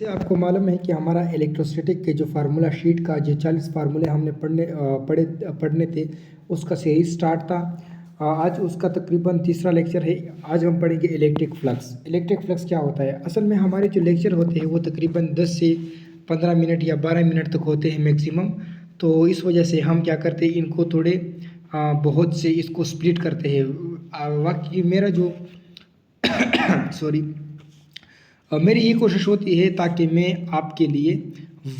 जैसे आपको मालूम है कि हमारा इलेक्ट्रोस्टैटिक के जो फार्मूला शीट का जो 40 फार्मूले हमने पढ़ने थे, उसका सीरीज स्टार्ट था। आज उसका तकरीबन तीसरा लेक्चर है। आज हम पढ़ेंगे इलेक्ट्रिक फ्लक्स। इलेक्ट्रिक फ्लक्स क्या होता है? असल में हमारे जो लेक्चर होते हैं वो तकरीबन 10 से 15 मिनट या 12 मिनट तक होते हैं मैक्सिमम। तो इस वजह से हम क्या करते हैं, इनको थोड़े बहुत से इसको स्प्लिट करते हैं। वाकई मेरा जो सॉरी मेरी ये कोशिश होती है ताकि मैं आपके लिए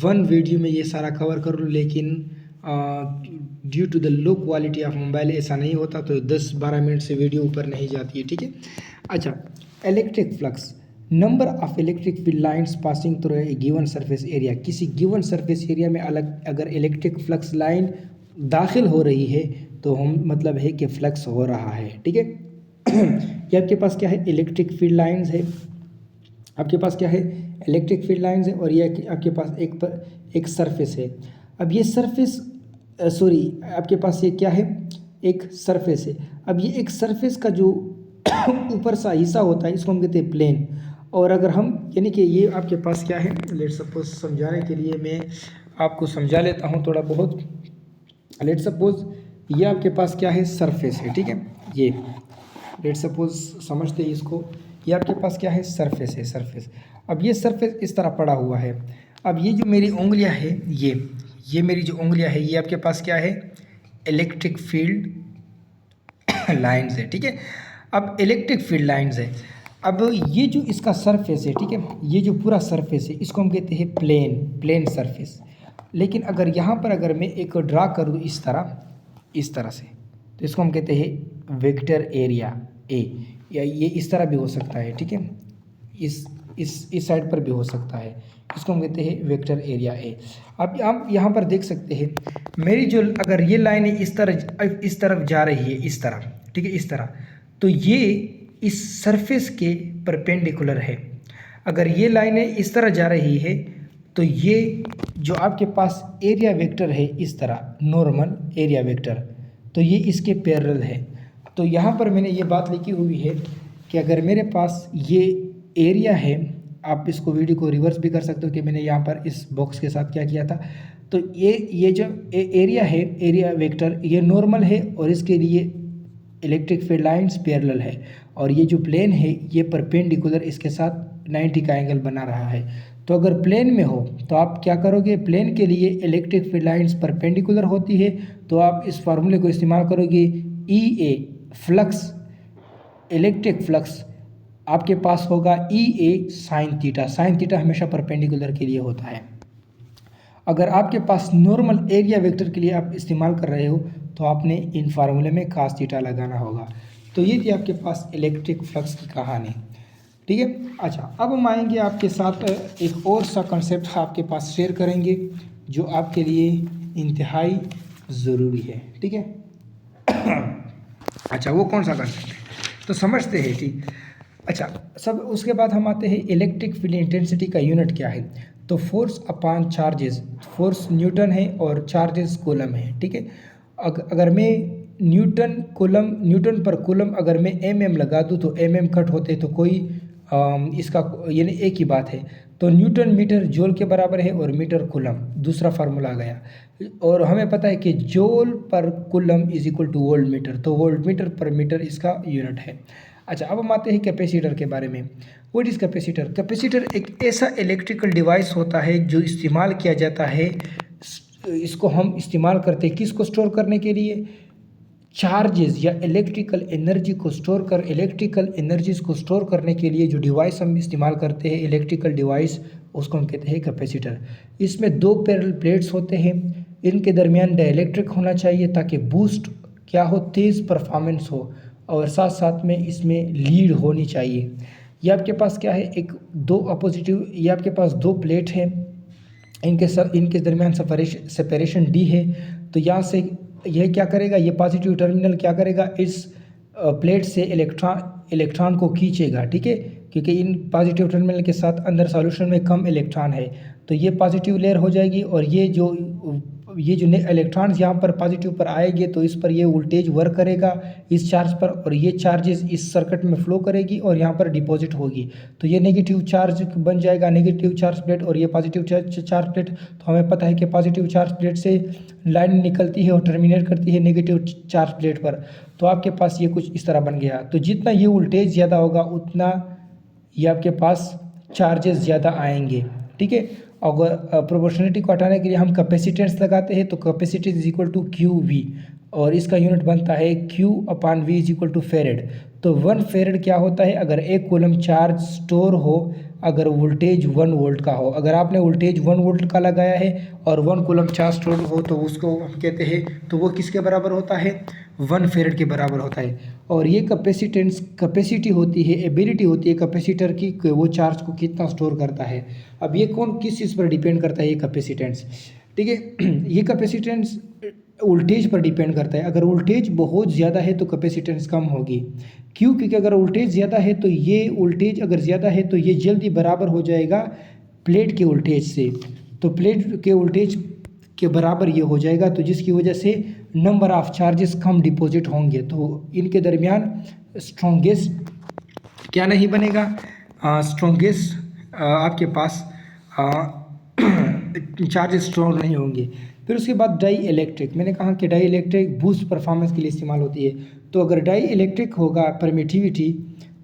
वन वीडियो में ये सारा कवर कर लूँ, लेकिन due to the low quality of mobile ऐसा नहीं होता, तो 10-12 मिनट से वीडियो ऊपर नहीं जाती है। ठीक है। अच्छा, electric flux, number of electric field lines passing through a given surface area. किसी गिवन सरफेस एरिया में अगर इलेक्ट्रिक फ्लक्स लाइन दाखिल हो रही है तो हम मतलब है कि फ्लक्स हो रहा है। ठीक है। ये आपके पास क्या है? इलेक्ट्रिक फील्ड लाइंस है। आपके पास क्या है? इलेक्ट्रिक फील्ड लाइंस है। और ये आपके पास एक सरफेस है। अब ये सरफेस आपके पास ये क्या है? एक सरफेस है। अब ये एक सरफेस का जो ऊपर सा हिस्सा होता है इसको हम कहते हैं प्लेन। और अगर हम यानी कि ये आपके पास क्या है, लेट सपोज समझाने के लिए मैं आपको समझा लेता हूँ थोड़ा बहुत। लेट सपोज ये आपके पास क्या है? सरफेस है। ठीक है। ये लेट सपोज समझते हैं इसको। ये आपके पास क्या है? सरफेस है। सरफेस, अब ये सरफेस इस तरह पड़ा हुआ है। अब ये जो मेरी उंगलियां है, ये मेरी जो उंगलियां है, ये आपके पास क्या है? इलेक्ट्रिक फील्ड लाइंस है। ठीक है। अब इलेक्ट्रिक फील्ड लाइंस है। अब ये जो इसका सरफेस है, ठीक है, ये जो पूरा सरफेस है इसको हम कहते हैं प्लेन सरफेस। लेकिन अगर मैं एक ड्रा करूँ इस तरह से, तो इसको हम कहते हैं वेक्टर एरिया ए, या ये इस तरह भी हो सकता है। ठीक है। इस साइड पर भी हो सकता है। इसको हम कहते हैं वेक्टर एरिया ए। अब आप यहाँ पर देख सकते हैं मेरी जो अगर ये लाइन इस तरफ जा रही है, इस तरह, ठीक है, इस तरह, तो ये इस सरफेस के परपेंडिकुलर है। अगर ये लाइनें इस तरह जा रही है तो ये जो आपके पास एरिया वेक्टर है इस तरह, नॉर्मल एरिया वेक्टर, तो ये इसके पैरेलल है। तो यहाँ पर मैंने ये बात लिखी हुई है कि अगर मेरे पास ये एरिया है, आप इसको वीडियो को रिवर्स भी कर सकते हो कि मैंने यहाँ पर इस बॉक्स के साथ क्या किया था। तो ये जो एरिया है, एरिया वेक्टर, ये नॉर्मल है और इसके लिए इलेक्ट्रिक फील्ड लाइंस पैरेलल है। और ये जो प्लेन है ये परपेंडिकुलर इसके साथ 90 का एंगल बना रहा है। तो अगर प्लेन में हो तो आप क्या करोगे? प्लेन के लिए इलेक्ट्रिक फील्ड लाइंस परपेंडिकुलर होती है, तो आप इस फार्मूले को इस्तेमाल करोगे। ई ए फ्लक्स, इलेक्ट्रिक फ्लक्स आपके पास होगा ई ए साइन थीटा। साइन थीटा हमेशा परपेंडिकुलर के लिए होता है। अगर आपके पास नॉर्मल एरिया वेक्टर के लिए आप इस्तेमाल कर रहे हो तो आपने इन फार्मूले में कास थीटा लगाना होगा। तो ये थी आपके पास इलेक्ट्रिक फ्लक्स की कहानी। ठीक है। अच्छा, अब हम आएंगे आपके साथ एक और सा कंसेप्ट आपके पास शेयर करेंगे जो आपके लिए इंतहाई ज़रूरी है। ठीक है। अच्छा, वो कौन सा कंसेप्ट है तो समझते हैं। ठीक। अच्छा, सब उसके बाद हम आते हैं इलेक्ट्रिक फील्ड इंटेंसिटी का यूनिट क्या है। तो force upon charges, force Newton है और चार्जेस कूलम है। ठीक है। अगर मैं न्यूटन पर कूलम अगर मैं mm लगा दूँ तो mm कट होते तो कोई इसका यानी एक ही बात है। तो न्यूटन मीटर जूल के बराबर है और मीटर कूलम, दूसरा फार्मूला आ गया। और हमें पता है कि जूल पर coulomb is equal two volt meter, तो वोल्ट मीटर पर मीटर इसका यूनिट है। अच्छा, अब हम आते हैं कैपेसिटर के बारे में। What is capacitor? कैपेसिटर एक ऐसा इलेक्ट्रिकल डिवाइस होता है जो इस्तेमाल किया जाता है, इसको हम इस्तेमाल करते हैं किसको स्टोर करने के लिए? चार्जेस या इलेक्ट्रिकल एनर्जीज को स्टोर करने के लिए जो डिवाइस हम इस्तेमाल करते हैं, इलेक्ट्रिकल डिवाइस, उसको हम कहते हैं कैपेसिटर। इसमें 2 पैरेलल प्लेट्स होते हैं, इनके दरमियान डाइलेक्ट्रिक होना चाहिए ताकि बूस्ट क्या हो, तेज़ परफॉर्मेंस हो, और साथ साथ में इसमें लीड होनी चाहिए। ये आपके पास क्या है? ये आपके पास 2 प्लेट हैं, इनके दरमियान सेपरेशन डी है। तो यहाँ से यह क्या करेगा? ये पॉजिटिव टर्मिनल क्या करेगा? इस प्लेट से इलेक्ट्रॉन को खींचेगा। ठीक है, क्योंकि इन पॉजिटिव टर्मिनल के साथ अंदर सॉल्यूशन में कम इलेक्ट्रॉन है, तो ये पॉजिटिव लेयर हो जाएगी और ये जो ये जो इलेक्ट्रॉन्स यहाँ पर पॉजिटिव पर आएंगे तो इस पर ये वोल्टेज वर्क करेगा इस चार्ज पर, और ये चार्जेस इस सर्किट में फ्लो करेगी और यहाँ पर डिपॉजिट होगी। तो ये नेगेटिव चार्ज बन जाएगा, नेगेटिव चार्ज प्लेट, और ये पॉजिटिव चार्ज प्लेट। तो हमें पता है कि पॉजिटिव चार्ज प्लेट से लाइन निकलती है और टर्मिनेट करती है नेगेटिव चार्ज प्लेट पर। तो आपके पास ये कुछ इस तरह बन गया। तो जितना ये वोल्टेज ज़्यादा होगा उतना ये आपके पास चार्जेस ज़्यादा आएंगे, ठीक है। अगर प्रोपोर्शनलिटी को हटाने के लिए हम कैपेसिटेंस लगाते हैं तो capacity is equal to Q V, और इसका यूनिट बनता है Q upon V is equal to farad. तो 1 फेरेड क्या होता है? अगर 1 कूलम चार्ज स्टोर हो, अगर वोल्टेज 1 वोल्ट का हो, अगर आपने वोल्टेज 1 वोल्ट का लगाया है और 1 कूलम चार्ज स्टोर हो तो उसको हम कहते हैं, तो वो किसके बराबर होता है? 1 फेरेड के बराबर होता है। और ये कैपेसिटी होती है, एबिलिटी होती है कैपेसिटर की कि वो चार्ज को कितना स्टोर करता है। अब ये किस चीज़ पर डिपेंड करता है? ये कैपेसिटेंस, ठीक है। ये कैपेसिटेंस वोल्टेज पर डिपेंड करता है। अगर वोल्टेज बहुत ज़्यादा है तो कैपेसिटेंस कम होगी। क्यों? क्योंकि अगर वोल्टेज ज़्यादा है तो ये वोल्टेज अगर ज़्यादा है तो ये जल्दी बराबर हो जाएगा प्लेट के वोल्टेज से। तो प्लेट के वोल्टेज के बराबर ये हो जाएगा, तो जिसकी वजह से number of charges come deposit होंगे। तो इनके दरमियान स्ट्रॉन्गेस्ट क्या नहीं बनेगा? स्ट्रॉन्गेस्ट आपके पास चार्जेस स्ट्रॉन्ग नहीं होंगे। फिर उसके बाद डाई इलेक्ट्रिक, मैंने कहा कि डाई इलेक्ट्रिक बूस्ट परफॉर्मेंस के लिए इस्तेमाल होती है। तो अगर डाई इलेक्ट्रिक होगा परमिटिविटी,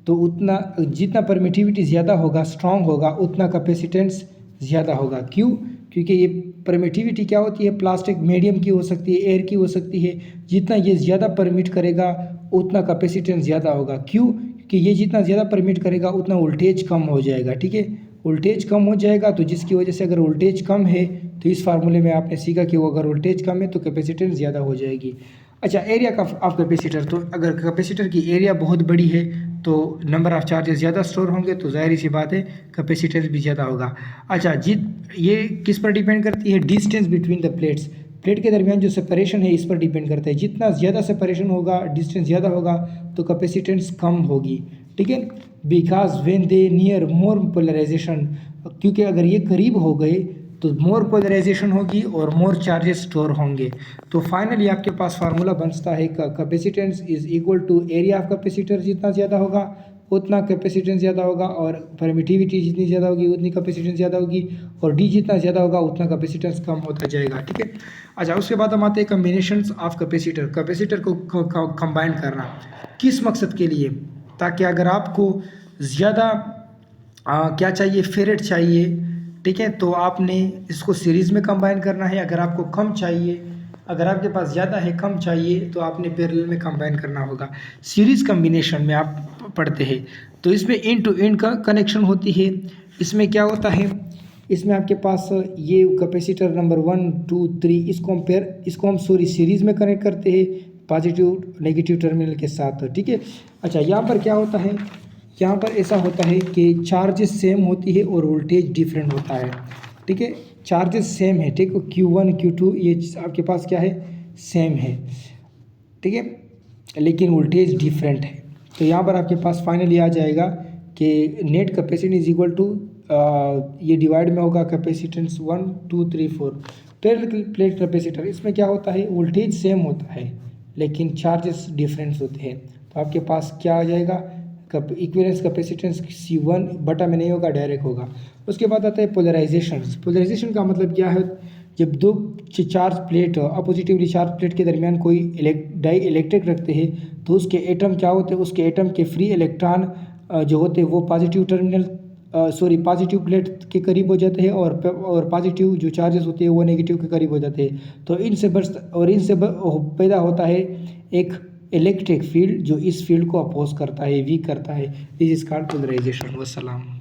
तो उतना जितना परमिटिविटी ज़्यादा होगा, स्ट्रॉन्ग होगा, उतना कैपेसिटेंस ज़्यादा होगा। क्यों? क्योंकि ये परमिटिविटी क्या होती है? प्लास्टिक मीडियम की हो सकती है, एयर की हो सकती है। जितना ये ज़्यादा परमिट करेगा उतना कैपेसिटेंस ज़्यादा होगा। क्यों? क्योंकि ये जितना ज़्यादा परमिट करेगा उतना वोल्टेज कम हो जाएगा, ठीक है। वोल्टेज कम हो जाएगा तो जिसकी वजह से अगर वोल्टेज कम है तो इस फार्मूले में आपने सीखा कि वो अगर वोल्टेज कम है तो कैपेसिटेंस ज़्यादा हो जाएगी। अच्छा, एरिया का ऑफ कैपेसिटर, तो अगर कैपेसिटर की एरिया बहुत बड़ी है तो नंबर ऑफ़ चार्जेस ज़्यादा स्टोर होंगे, तो ज़ाहिर सी बात है कैपेसिटेंस भी ज़्यादा होगा। अच्छा, ये किस पर डिपेंड करती है? Distance between the plates, plate के दरमियान जो सेपरेशन है इस पर डिपेंड करता है। जितना ज़्यादा सेपरेशन होगा, डिस्टेंस ज़्यादा होगा तो कैपेसिटेंस कम होगी, ठीक है। Because when they near more polarization, क्योंकि अगर ये करीब हो गए तो मोर पोलराइजेशन होगी और मोर चार्जेस स्टोर होंगे। तो फाइनली आपके पास फार्मूला बनता है capacitance is equal to area of capacitor, जितना ज़्यादा होगा उतना कैपेसिटेंस ज़्यादा होगा, और परमिटिविटी जितनी ज़्यादा होगी उतनी कैपेसिटेंस ज़्यादा होगी, और डी जितना ज़्यादा होगा उतना कैपेसिटेंस कम होता जाएगा, ठीक है। अच्छा, उसके बाद हम आते हैं कम्बिनेशंस ऑफ कैपेसिटर को कंबाइन करना किस मकसद के लिए? ताकि अगर आपको ज़्यादा क्या चाहिए, फेरेड चाहिए, ठीक है, तो आपने इसको सीरीज़ में कंबाइन करना है। अगर आपको कम चाहिए, अगर आपके पास ज़्यादा है, कम चाहिए, तो आपने पैरेलल में कंबाइन करना होगा। सीरीज़ कम्बिनेशन में आप पढ़ते हैं तो इसमें इन टू इन का कनेक्शन होती है। इसमें क्या होता है? इसमें आपके पास ये कैपेसिटर नंबर 1 2 3 इसको हम सीरीज़ में कनेक्ट करते हैं पॉजिटिव नेगेटिव टर्मिनल के साथ, ठीक है। अच्छा, यहाँ पर क्या होता है? यहाँ पर ऐसा होता है कि चार्जेस सेम होती है और वोल्टेज डिफरेंट होता है, ठीक है। चार्जेस सेम है, ठीक है, Q1 Q2 ये आपके पास क्या है? सेम है, ठीक है, लेकिन वोल्टेज डिफरेंट है। तो यहाँ पर आपके पास फाइनली आ जाएगा कि net capacity is equal to ये डिवाइड में होगा कैपेसिटेंस 1 2 3 4 पैरेलल प्लेट कैपेसिटर। इसमें क्या होता है? वोल्टेज सेम होता है लेकिन चार्जेस डिफरेंस होते हैं। तो आपके पास क्या आ जाएगा? इक्विवेलेंस कैपेसिटेंस C1 बटा में नहीं होगा, डायरेक्ट होगा। उसके बाद आता है पोलराइजेशन का मतलब क्या है? जब दो चार्ज प्लेट अपोजिटिवली चार्ज प्लेट के दरमियान कोई डाई इलेक्ट्रिक रखते हैं तो उसके एटम क्या होते हैं? उसके एटम के फ्री इलेक्ट्रॉन जो होते हैं वो पॉजिटिव प्लेट के करीब हो जाते हैं, और पॉजिटिव जो चार्जेस होते हैं वो नेगेटिव के करीब हो जाते हैं। तो इनसे पैदा होता है एक इलेक्ट्रिक फील्ड जो इस फील्ड को अपोज करता है, वीक करता है। This is called polarisation. वस्सलाम।